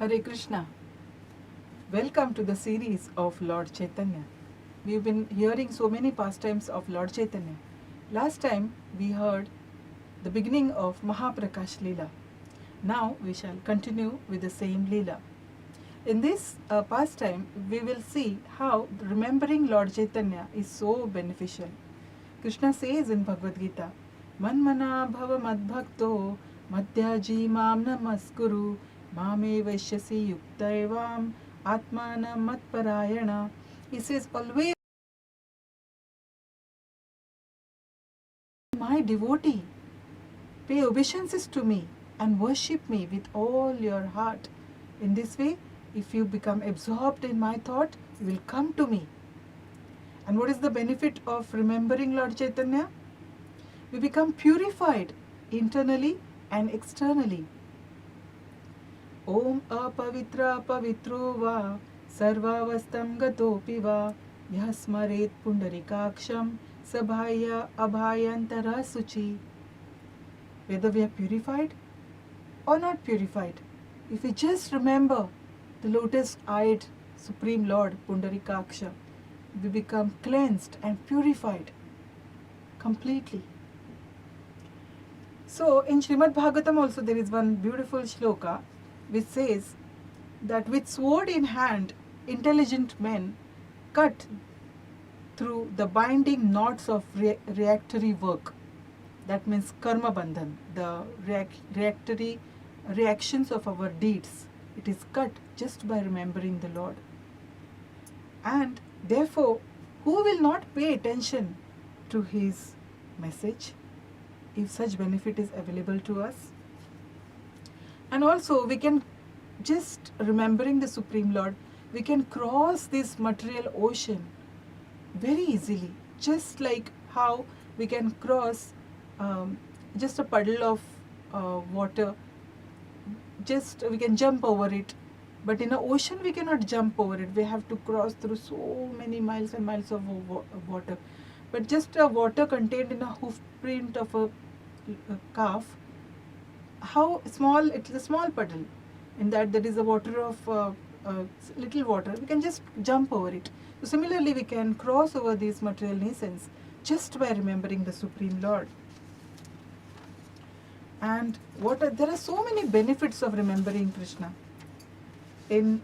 Hare Krishna. Welcome to the series of Lord Chaitanya. We've been hearing so many pastimes of Lord Chaitanya. Last time we heard the beginning of Mahaprakash Lila. Now we shall continue with the same Lila. In this pastime, we will see how remembering Lord Chaitanya is so beneficial. Krishna says in Bhagavad Gita, Manmana bhava madbhakto madhyaji mam namaskuru mame vaishyasi yuktaivam atmana matparayana. He says, always my devotee, pay obeisances to me and worship me with all your heart. In this way, if you become absorbed in my thought, you will come to me. And what is the benefit of remembering Lord Chaitanya? We become purified internally and externally. Om apavitra pavitro va sarvavastam gatopi va yasmaret pundarikaksham sabhaya abhayantara suchi. Whether we are purified or not purified, if we just remember the lotus-eyed Supreme Lord Pundarikaksha, we become cleansed and purified completely. So in Srimad Bhagavatam also there is one beautiful shloka which says that with sword in hand, intelligent men cut through the binding knots of reactory work. That means karma bandhan, the reactory reactions of our deeds. It is cut just by remembering the Lord. And therefore, who will not pay attention to his message if such benefit is available to us? And also, we can, just remembering the Supreme Lord, we can cross this material ocean very easily, just like how we can cross just a puddle of water. Just we can jump over it, but in an ocean we cannot jump over it. We have to cross through so many miles and miles of water. But just water contained in a hoof print of a calf, how small, it is a small puddle. In that there is a water of little water, we can just jump over it. So similarly, we can cross over these material nations just by remembering the Supreme Lord. And there are so many benefits of remembering Krishna. It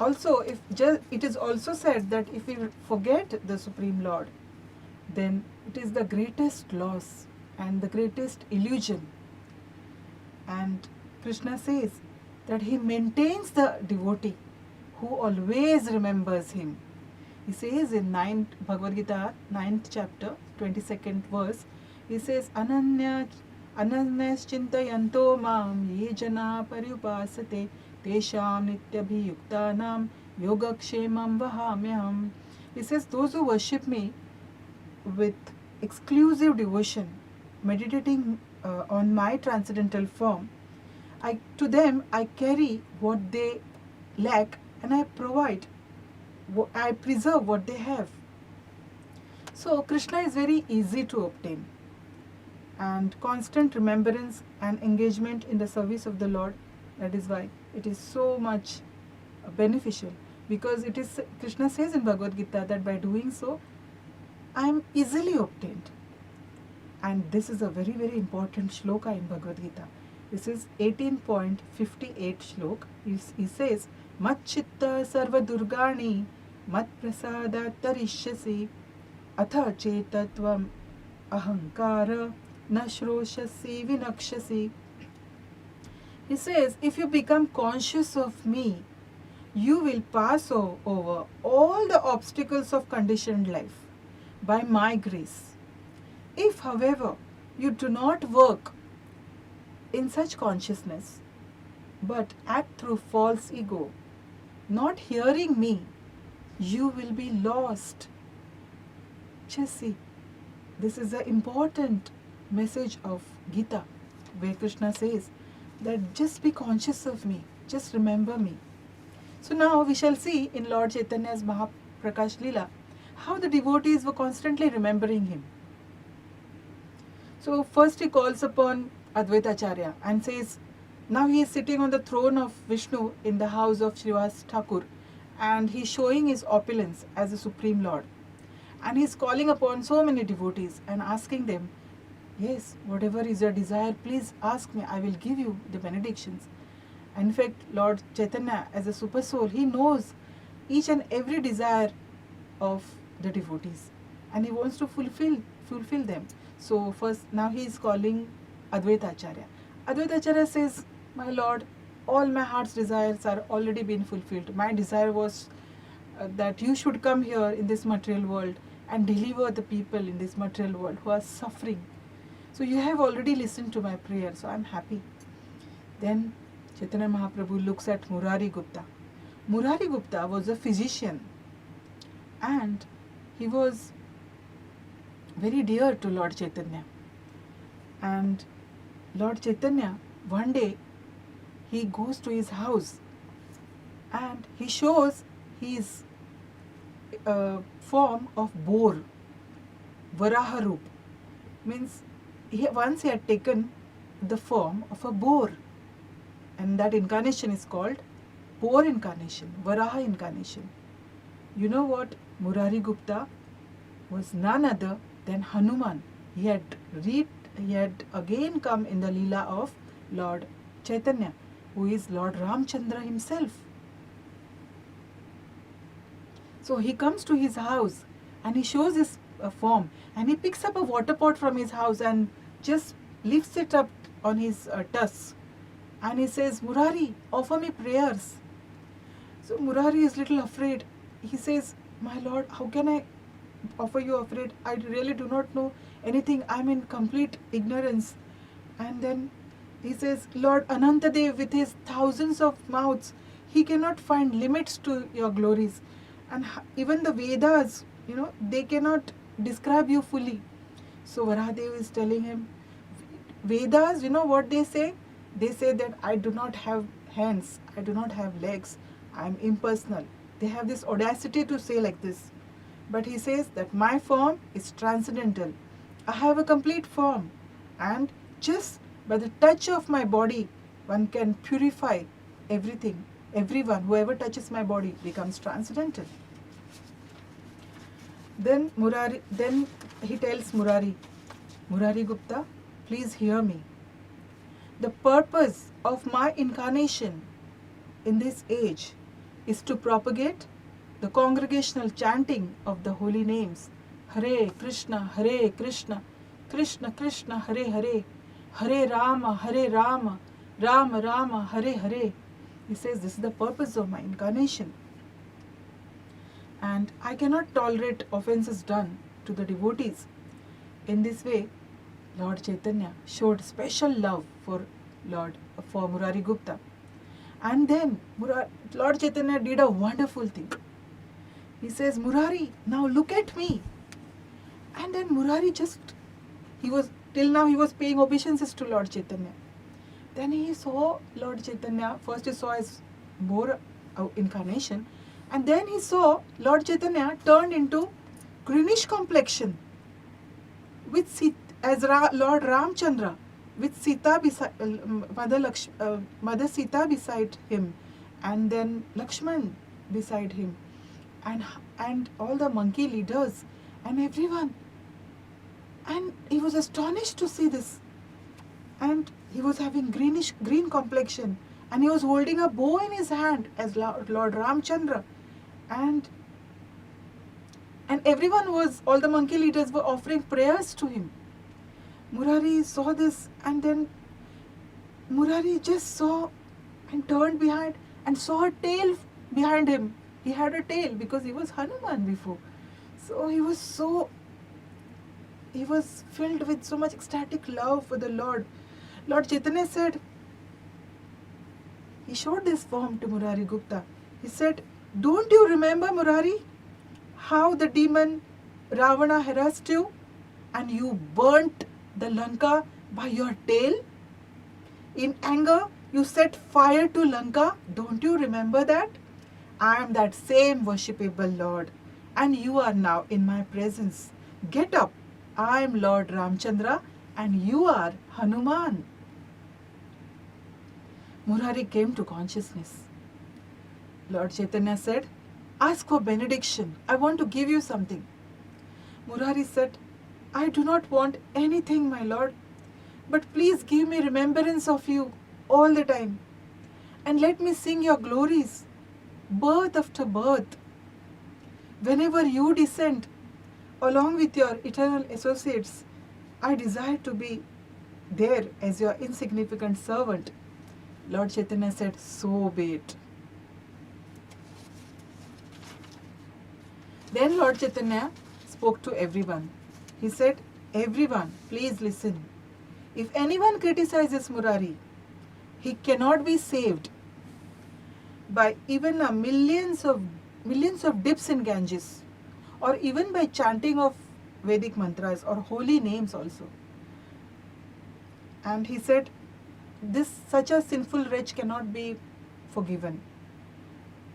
is also said that if we forget the Supreme Lord, then it is the greatest loss and the greatest illusion. And Krishna says that he maintains the devotee who always remembers him. He says in Bhagavad Gita, 9th chapter, 22nd verse, he says, Ananyaschintayanto mam ye jana parupasate tesham nityabhiyuktanam yogakshemam vahamyam. He says, those who worship me with exclusive devotion, meditating on my transcendental form, to them I carry what they lack and I preserve what they have. So Krishna is very easy to obtain, and constant remembrance and engagement in the service of the Lord, that is why it is so much beneficial, because it is, Krishna says in Bhagavad Gita that by doing so I am easily obtained. And this is a very, very important shloka in Bhagavad Gita. This is 18.58 shlok. He says, Mat chitta sarva durgani mat prasada tarishyasi atha chetatvam ahankara nashroshasi vinakshasi. He says, if you become conscious of me, you will pass over all the obstacles of conditioned life by my grace. If, however, you do not work in such consciousness, but act through false ego, not hearing me, you will be lost. Just see, this is an important message of Gita, where Krishna says that just be conscious of me, just remember me. So now we shall see in Lord Chaitanya's Mahaprakash Lila how the devotees were constantly remembering him. So first he calls upon Advaita Acharya and says, Now he is sitting on the throne of Vishnu in the house of Srivas Thakur, and he is showing his opulence as a Supreme Lord. And he is calling upon so many devotees and asking them, yes, whatever is your desire, please ask me, I will give you the benedictions. And in fact, Lord Chaitanya, as a super soul, he knows each and every desire of the devotees, and he wants to fulfill them. So first, now he is calling Advaita Acharya. Advaita Acharya says, my Lord, all my heart's desires are already been fulfilled. My desire was that you should come here in this material world and deliver the people in this material world who are suffering. So you have already listened to my prayer, so I am happy. Then Chaitanya Mahaprabhu looks at Murari Gupta. Murari Gupta was a physician, and he was very dear to Lord Chaitanya. And Lord Chaitanya, one day, he goes to his house and he shows his form of boar, Varaha Roop. Means once he had taken the form of a boar, and that incarnation is called boar incarnation, Varaha incarnation. You know what? Murari Gupta was none other than Hanuman. He had again come in the Lila of Lord Chaitanya, who is Lord Ramchandra himself. So he comes to his house and he shows his form, and he picks up a water pot from his house and just lifts it up on his tusks, and he says, Murari, offer me prayers. So Murari is little afraid. He says, my Lord, how can I offer you afraid? I really do not know anything. I am in complete ignorance. And then he says, Lord Anantadev, with his thousands of mouths, he cannot find limits to your glories. And even the Vedas, they cannot describe you fully. So Varahadev is telling him, Vedas, you know what they say? They say that I do not have hands, I do not have legs, I am impersonal. They have this audacity to say like this. But he says that my form is transcendental. I have a complete form, and just by the touch of my body, one can purify everything. Everyone, whoever touches my body, becomes transcendental. Then he tells Murari Gupta, please hear me. The purpose of my incarnation in this age is to propagate the congregational chanting of the holy names, Hare Krishna, Krishna Krishna, Hare Hare, Hare Rama, Rama Rama, Hare Hare. He says this is the purpose of my incarnation. And I cannot tolerate offenses done to the devotees. In this way, Lord Chaitanya showed special love for Murari Gupta. And then Lord Chaitanya did a wonderful thing. He says, Murari, now look at me. And then Murari till now he was paying obeisances to Lord Chaitanya. Then he saw Lord Chaitanya, first he saw his boar incarnation, and then he saw Lord Chaitanya turned into greenish complexion as Lord Ramchandra, with Sita Mother Sita beside him, and then Lakshman beside him, and all the monkey leaders and everyone. And he was astonished to see this. And he was having green complexion, and he was holding a bow in his hand as Lord Ramchandra. And everyone all the monkey leaders were offering prayers to him. Murari saw this, and then Murari just saw and turned behind and saw a tail behind him. He had a tail because he was Hanuman before. So he was filled with so much ecstatic love for the Lord. Lord Chaitanya said, he showed this form to Murari Gupta. He said, don't you remember, Murari, how the demon Ravana harassed you and you burnt the Lanka by your tail? In anger, you set fire to Lanka. Don't you remember that? I am that same worshipable Lord, and you are now in my presence. Get up. I am Lord Ramchandra, and you are Hanuman. Murari came to consciousness. Lord Chaitanya said, "Ask for benediction. I want to give you something." Murari said, "I do not want anything, my Lord, but please give me remembrance of you all the time, and let me sing your glories, birth after birth. Whenever you descend, along with your eternal associates, I desire to be there as your insignificant servant." Lord Chaitanya said, "So be it." Then Lord Chaitanya spoke to everyone. He said, "Everyone, please listen. If anyone criticizes Murari, he cannot be saved by even millions of dips in Ganges, or even by chanting of Vedic mantras or holy names also." And he said, such a sinful wretch cannot be forgiven.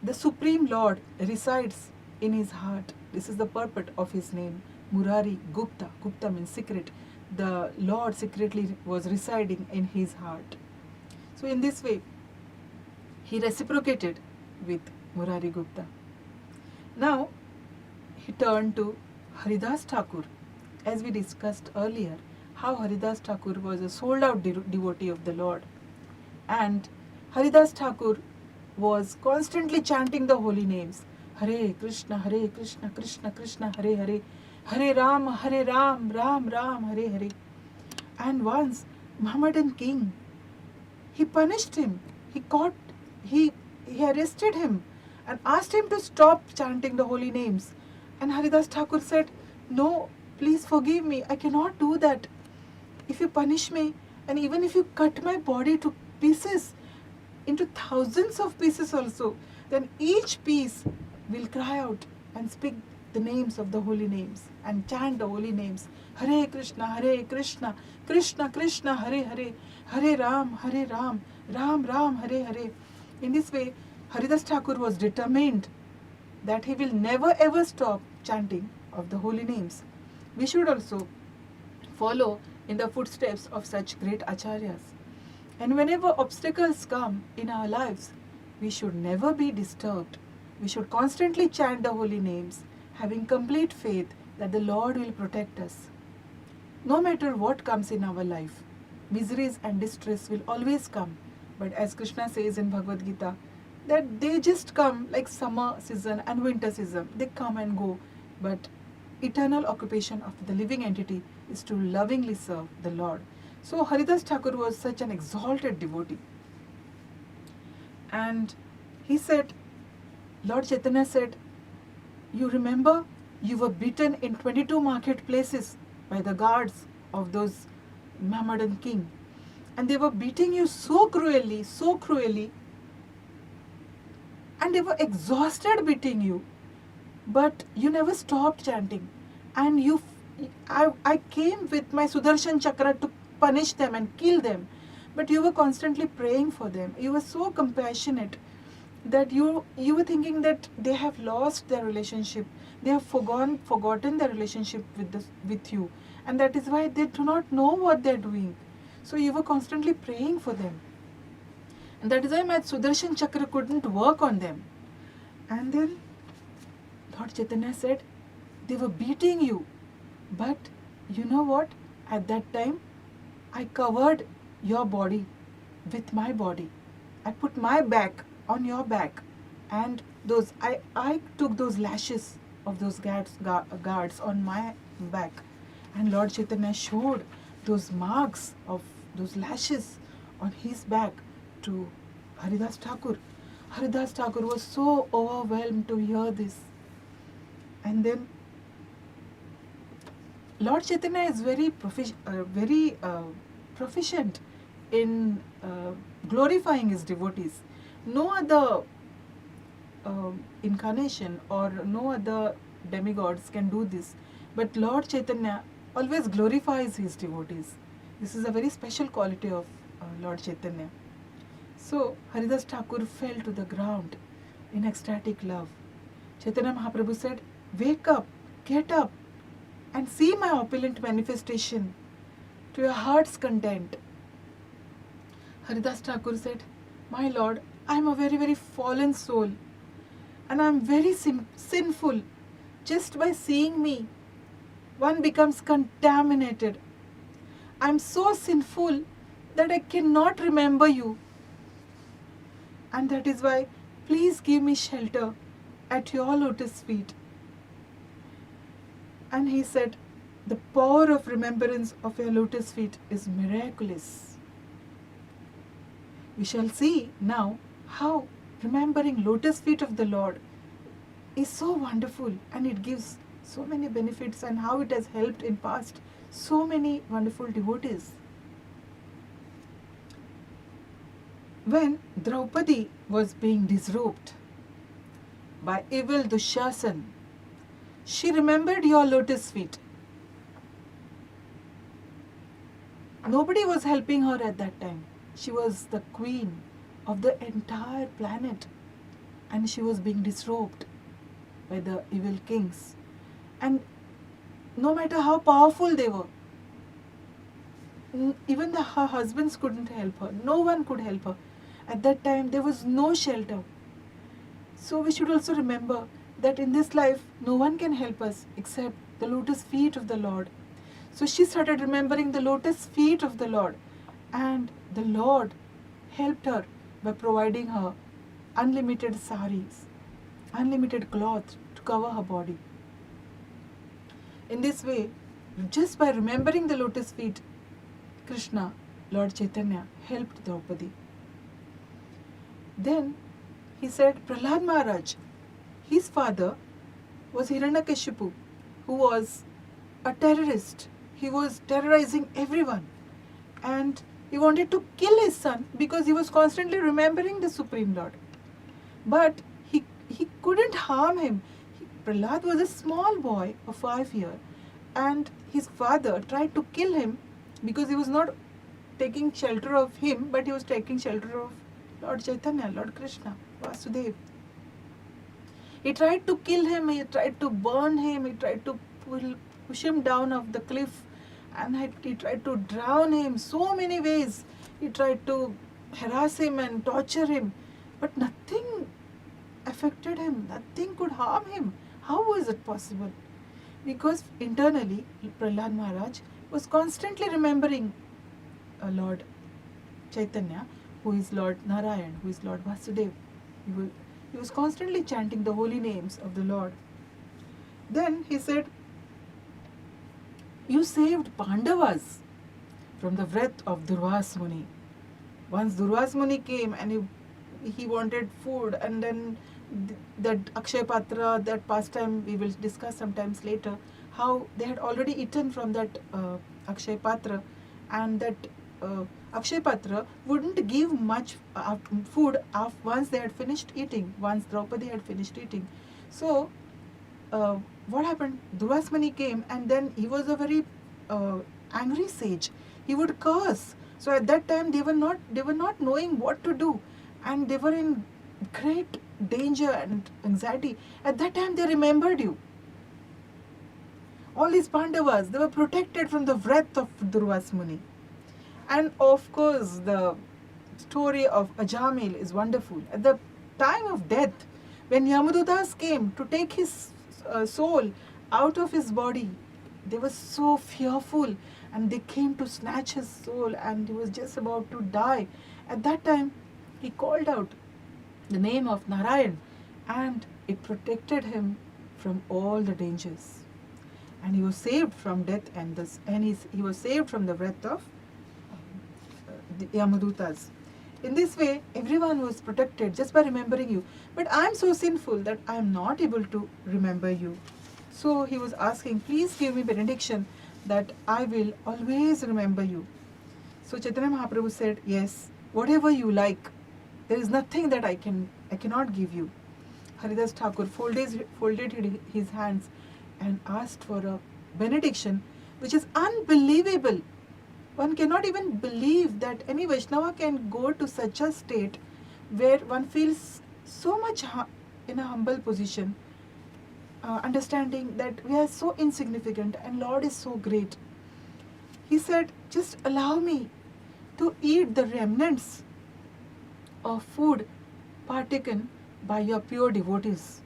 The Supreme Lord resides in his heart. This is the purport of his name, Murari Gupta. Gupta means secret. The Lord secretly was residing in his heart. So in this way, he reciprocated with Murari Gupta. Now, he turned to Haridas Thakur. As we discussed earlier, how Haridas Thakur was a sold out devotee of the Lord. And Haridas Thakur was constantly chanting the holy names. Hare Krishna, Krishna Krishna, Hare Hare, Hare Ram, Ram Ram, Hare Hare. And once, Mohammedan king, he punished him. He arrested him and asked him to stop chanting the holy names. And Haridas Thakur said, "No, please forgive me. I cannot do that. If you punish me, and even if you cut my body to pieces, into thousands of pieces also, then each piece will cry out and speak the names of the holy names and chant the holy names. Hare Krishna, Krishna Krishna, Hare Hare, Hare Ram, Ram Ram, Hare Hare." In this way, Haridas Thakur was determined that he will never ever stop chanting of the holy names. We should also follow in the footsteps of such great acharyas. And whenever obstacles come in our lives, we should never be disturbed. We should constantly chant the holy names, having complete faith that the Lord will protect us. No matter what comes in our life, miseries and distress will always come. But as Krishna says in Bhagavad Gita, that they just come like summer season and winter season. They come and go. But eternal occupation of the living entity is to lovingly serve the Lord. So Haridas Thakur was such an exalted devotee. And he said, Lord Chaitanya said, "You remember, you were beaten in 22 marketplaces by the guards of those Mohammedan king. And they were beating you so cruelly, and they were exhausted beating you. But you never stopped chanting. And I came with my Sudarshan Chakra to punish them and kill them. But you were constantly praying for them. You were so compassionate that you were thinking that they have lost their relationship. They have forgotten their relationship with you. And that is why they do not know what they are doing. So you were constantly praying for them. And that is why my Sudarshan Chakra couldn't work on them." And then Lord Chaitanya said, "They were beating you. But you know what? At that time, I covered your body with my body. I put my back on your back. And I took those lashes of those guards on my back." And Lord Chaitanya showed those marks of those lashes on his back to Haridas Thakur. Haridas Thakur was so overwhelmed to hear this. And then Lord Chaitanya is very proficient in glorifying his devotees. No other incarnation or no other demigods can do this. But Lord Chaitanya always glorifies his devotees. This is a very special quality of Lord Chaitanya. So Haridas Thakur fell to the ground in ecstatic love. Chaitanya Mahaprabhu said, "Wake up, get up, and see my opulent manifestation to your heart's content." Haridas Thakur said, My Lord, I am a very, very fallen soul and I am very sinful. Just by seeing me, one becomes contaminated. I am so sinful that I cannot remember you. And that is why, please give me shelter at your lotus feet. And he said, the power of remembrance of your lotus feet is miraculous. We shall see now how remembering lotus feet of the Lord is so wonderful and it gives so many benefits, and how it has helped in past so many wonderful devotees. When Draupadi was being disrobed by evil Dushasan, she remembered your lotus feet. Nobody was helping her at that time. She was the queen of the entire planet and she was being disrobed by the evil kings. And no matter how powerful they were, even her husbands couldn't help her. No one could help her. At that time, there was no shelter. So we should also remember that in this life, no one can help us except the lotus feet of the Lord. So she started remembering the lotus feet of the Lord, and the Lord helped her by providing her unlimited saris, unlimited cloth to cover her body. In this way, just by remembering the lotus feet, Krishna, Lord Chaitanya, helped Draupadi. Then he said, Prahlad Maharaj, his father was Hiranyakashipu, who was a terrorist. He was terrorizing everyone. And he wanted to kill his son because he was constantly remembering the Supreme Lord. But he couldn't harm him. Prahlad was a small boy of 5 years, and his father tried to kill him because he was not taking shelter of him, but he was taking shelter of Lord Chaitanya, Lord Krishna, Vasudeva. He tried to kill him, he tried to burn him, he tried to push him down off the cliff, and he tried to drown him so many ways. He tried to harass him and torture him, but nothing affected him, nothing could harm him. How was it possible? Because internally, Prahlad Maharaj was constantly remembering Lord Chaitanya, who is Lord Narayan, who is Lord Vasudeva. He was constantly chanting the holy names of the Lord. Then he said, you saved Pandavas from the wrath of Durvas Muni. Once Durvas Muni came and he wanted food, and then that Akshay Patra, that pastime we will discuss sometimes later, how they had already eaten from that Akshay Patra, and that Akshay Patra wouldn't give much food once they had finished eating, once Draupadi had finished eating. So what happened? Durvas Muni came, and then he was a very angry sage. He would curse. So at that time they were not knowing what to do, and they were in great danger and anxiety. At that time they remembered you. All these Pandavas, they were protected from the wrath of Durvas Muni. And of course, the story of Ajamil is wonderful. At the time of death, when Yamadutas came to take his soul out of his body, they were so fearful, and they came to snatch his soul, and he was just about to die. At that time, he called out the name of Narayan, and it protected him from all the dangers. And he was saved from death, and he was saved from the wrath of the Yamadutas. In this way, everyone was protected just by remembering you. But I am so sinful that I am not able to remember you. So he was asking, please give me benediction that I will always remember you. So Chaitanya Mahaprabhu said, yes, whatever you like. There is nothing that I cannot give you. Haridas Thakur folded his hands and asked for a benediction, which is unbelievable. One cannot even believe that any Vaishnava can go to such a state where one feels so much in a humble position, understanding that we are so insignificant and Lord is so great. He said, just allow me to eat the remnants of food partaken by your pure devotees.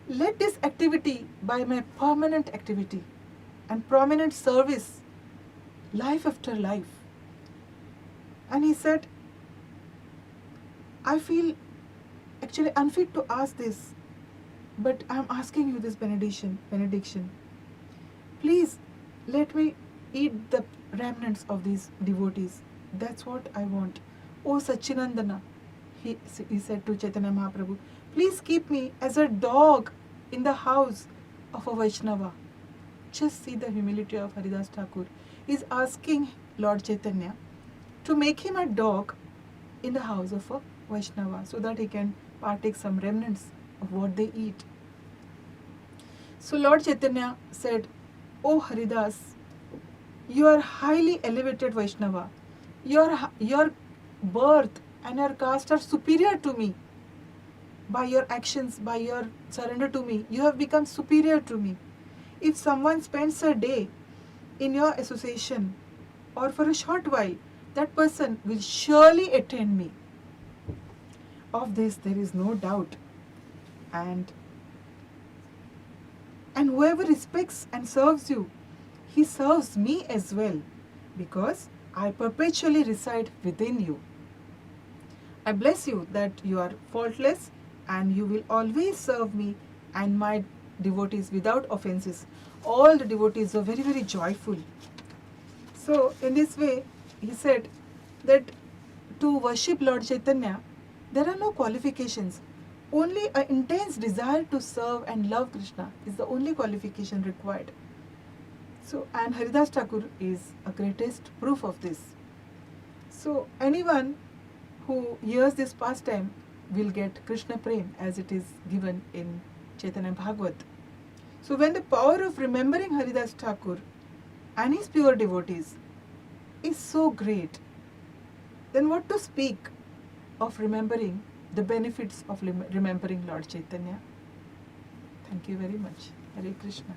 Let this activity by my permanent activity and prominent service, life after life. And he said, I feel actually unfit to ask this, but I am asking you this benediction. Please let me eat the remnants of these devotees. That's what I want. Oh Sachinandana, he said to Chaitanya Mahaprabhu, please keep me as a dog in the house of a Vaishnava. Just see the humility of Haridas Thakur. He is asking Lord Chaitanya to make him a dog in the house of a Vaishnava so that he can partake some remnants of what they eat. So Lord Chaitanya said, Oh Haridas, you are highly elevated Vaishnava. Your birth and your caste are superior to me. By your actions, by your surrender to me, you have become superior to me. If someone spends a day in your association or for a short while, that person will surely attain me. Of this there is no doubt. And whoever respects and serves you, he serves me as well, because I perpetually reside within you. I bless you that you are faultless and you will always serve me and my devotees without offenses. All the devotees are very, very joyful. So in this way, he said that to worship Lord Chaitanya, there are no qualifications. Only an intense desire to serve and love Krishna is the only qualification required. So, and Haridas Thakur is a greatest proof of this. So, anyone who hears this pastime will get Krishna Prem as it is given in Chaitanya Bhagavat. So, when the power of remembering Haridas Thakur and his pure devotees is so great, then what to speak of remembering the benefits of remembering Lord Chaitanya? Thank you very much. Hare Krishna.